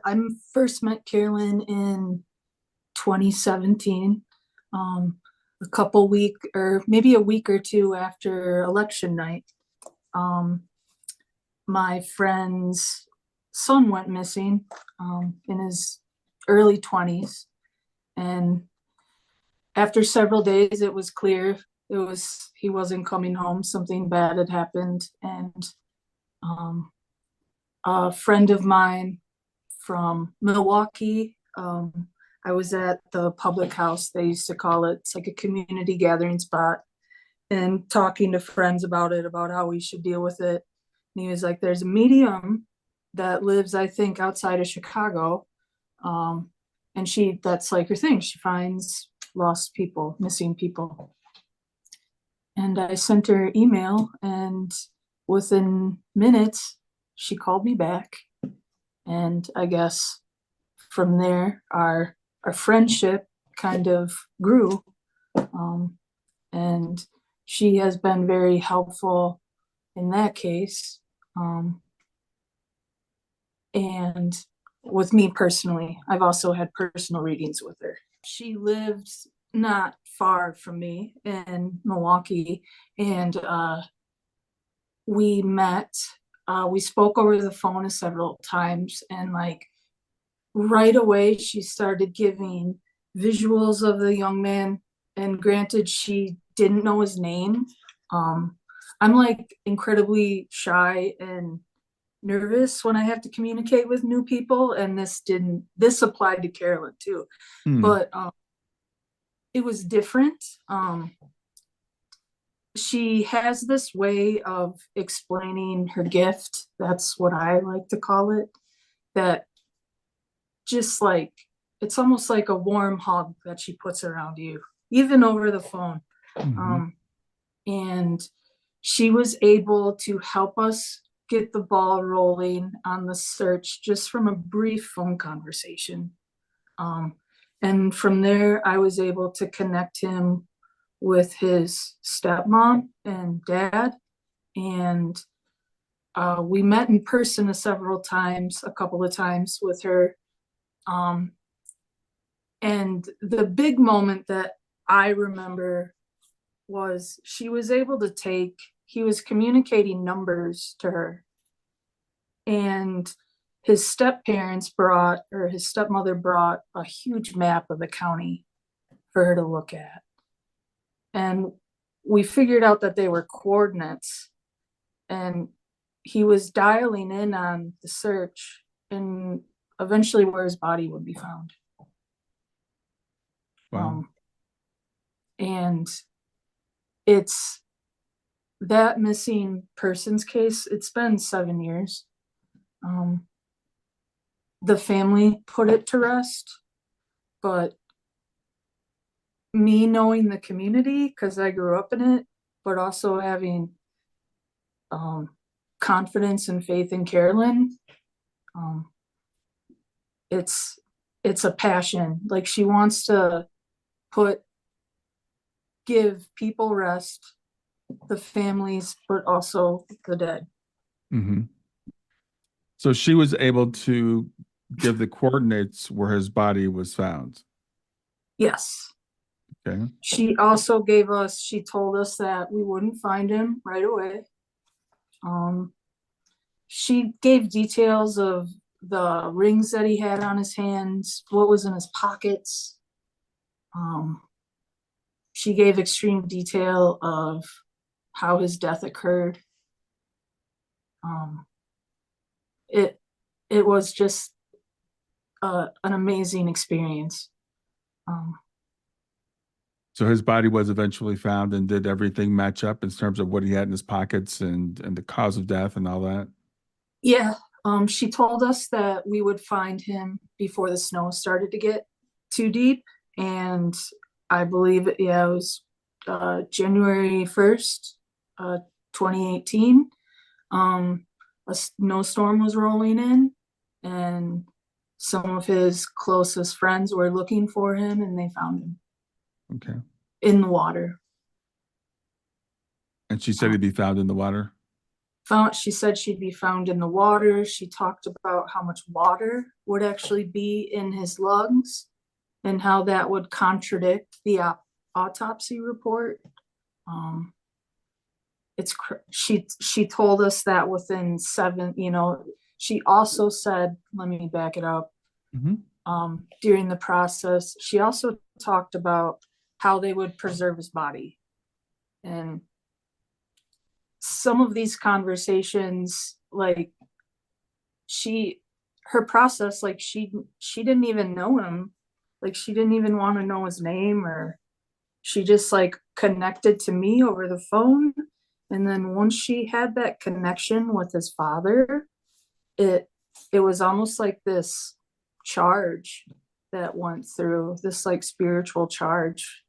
I first met Carolyn in 2017, a couple week or maybe a week or two after election night. Um, my friend's son went missing in his early 20s. And after several days, it was clear he wasn't coming home. Something bad had happened. And a friend of mine from Milwaukee, I was at the public house, they used to call it. It's like a community gathering spot, and talking to friends about it, about how we should deal with it. And he was like, there's a medium that lives, I think, outside of Chicago. And that's like her thing. She finds lost people, missing people. And I sent her email, and within minutes, she called me back. And I guess from there, our friendship kind of grew. And she has been very helpful in that case. And with me personally, I've also had personal readings with her. She lived not far from me in Milwaukee, and we met. We spoke over the phone several times, and like right away, she started giving visuals of the young man. And granted, she didn't know his name. I'm like incredibly shy and nervous when I have to communicate with new people, and this applied to Carolyn too. But it was different. She has this way of explaining her gift, that's what I like to call it, that just like, it's almost like a warm hug that she puts around you, even over the phone. And she was able to help us get the ball rolling on the search just from a brief phone conversation. And from there, I was able to connect him with his stepmom and dad. And we met in person a couple of times with her. And the big moment that I remember was he was communicating numbers to her. And his stepmother brought a huge map of the county for her to look at. And we figured out that they were coordinates, and he was dialing in on the search and eventually where his body would be found. Wow. And it's that missing persons case. It's been 7 years. The family put it to rest, but me knowing the community, because I grew up in it, but also having confidence and faith in Carolyn, it's a passion. Like, she wants to give people rest, the families, but also the dead. So she was able to give the coordinates where his body was found. Yes. Okay. She told us that we wouldn't find him right away. She gave details of the rings that he had on his hands, what was in his pockets. She gave extreme detail of how his death occurred. It was just an amazing experience. So his body was eventually found, and did everything match up in terms of what he had in his pockets and the cause of death and all that? Yeah. She told us that we would find him before the snow started to get too deep. And I believe it was January 1st, 2018. A snowstorm was rolling in, and some of his closest friends were looking for him, and they found him. Okay. In the water. And she said he'd be found in the water? she said she'd be found in the water. She talked about how much water would actually be in his lungs and how that would contradict the autopsy report. Um, she told us that within seven, she also said, let me back it up. During the process, she also talked about how they would preserve his body. And some of these conversations, like her process, like she didn't even know him. Like she didn't even want to know his name, or she just like connected to me over the phone. And then once she had that connection with his father, it was almost like this charge that went through, this like spiritual charge.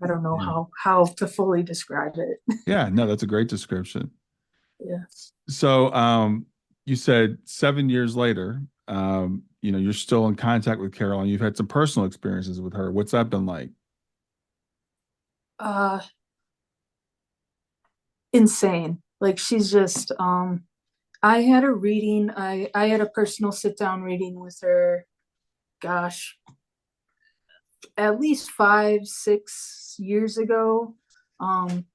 I don't know Yeah. how to fully describe it. Yeah, no, that's a great description. Yeah. So, you said 7 years later, you're still in contact with Carolyn. You've had some personal experiences with her. What's that been like? Uh, insane. Like she's just, I had a reading. I had a personal sit down reading with her. Gosh, at least 5, 6 years ago. Um,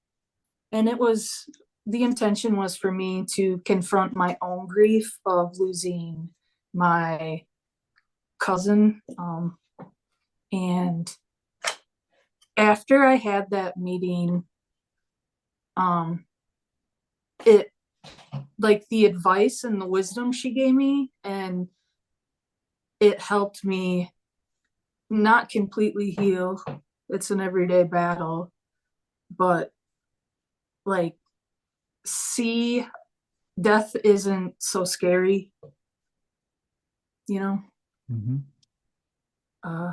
and the intention was for me to confront my own grief of losing my cousin. And after I had that meeting, it like the advice and the wisdom she gave me, and it helped me not completely heal. It's an everyday battle, but like see death isn't so scary, you know. Mm-hmm. uh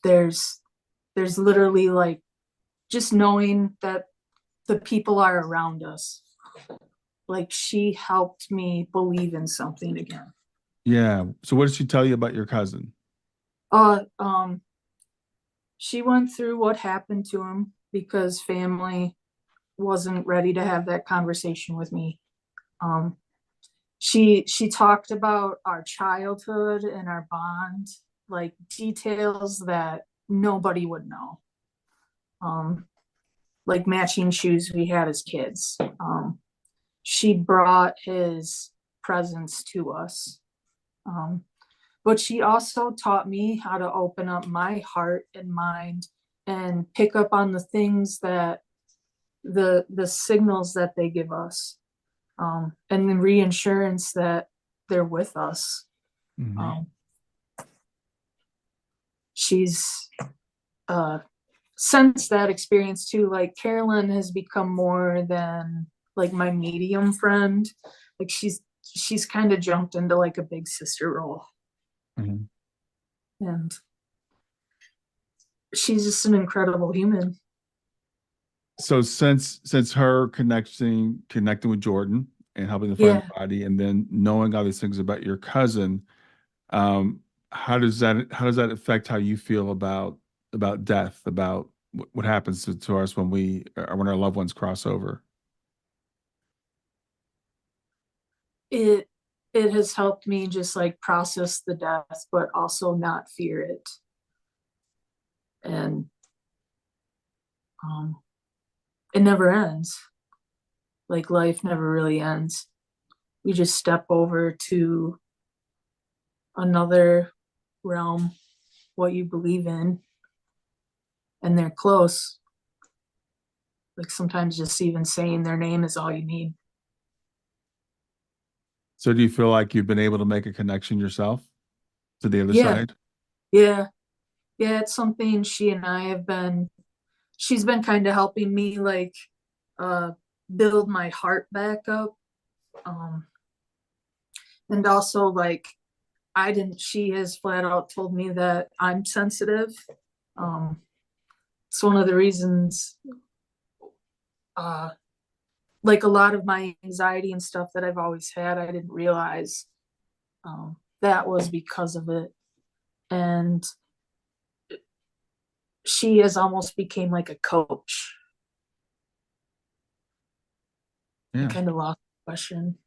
there's literally like just knowing that the people are around us. Like she helped me believe in something again. Yeah. So what did she tell you about your cousin? uh um she went through what happened to him because family wasn't ready to have that conversation with me. um she talked about our childhood and our bond, like details that nobody would know. um like matching shoes we had as kids. She brought his presence to us. um but she also taught me how to open up my heart and mind and pick up on the things that the signals that they give us, and the reassurance that they're with us. Mm-hmm. um, she's since that experience too, like Carolyn has become more than like my medium friend. Like she's kind of jumped into like a big sister role. Mm-hmm. And she's just an incredible human. So since her connecting with Jordan and helping to find Yeah. the body, and then knowing all these things about your cousin, um, how does that affect how you feel about death, about what happens to us when our loved ones cross over? it it has helped me just like process the death but also not fear it. And um it never ends. Like life never really ends. We just step over to another realm, what you believe in, and they're close. Like sometimes just even saying their name is all you need. So do you feel like you've been able to make a connection yourself to the other Yeah. side? Yeah. Yeah, it's something she's been kind of helping me like uh build my heart back up. um and also like I didn't she has flat out told me that I'm sensitive. um it's one of the reasons, uh like a lot of my anxiety and stuff that I've always had, I didn't realize that was because of it. And she has almost became like a coach. I Yeah. kind of lost the question.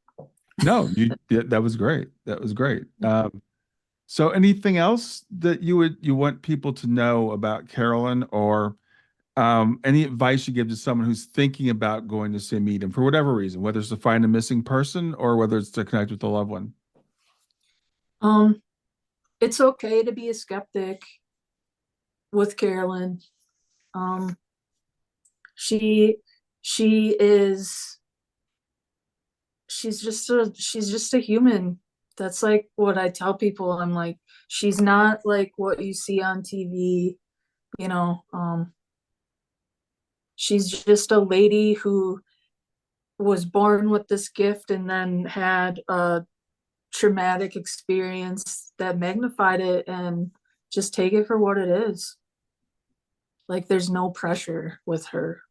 No, that was great. That was great. So anything else that you want people to know about Carolyn, or any advice you give to someone who's thinking about going to see a medium for whatever reason, whether it's to find a missing person or whether it's to connect with a loved one? Um, it's okay to be a skeptic with Carolyn. Um, she she is she's just a human. That's like what I tell people. I'm like, she's not like what you see on TV, you know. She's just a lady who was born with this gift and then had a traumatic experience that magnified it, and just take it for what it is. Like there's no pressure with her.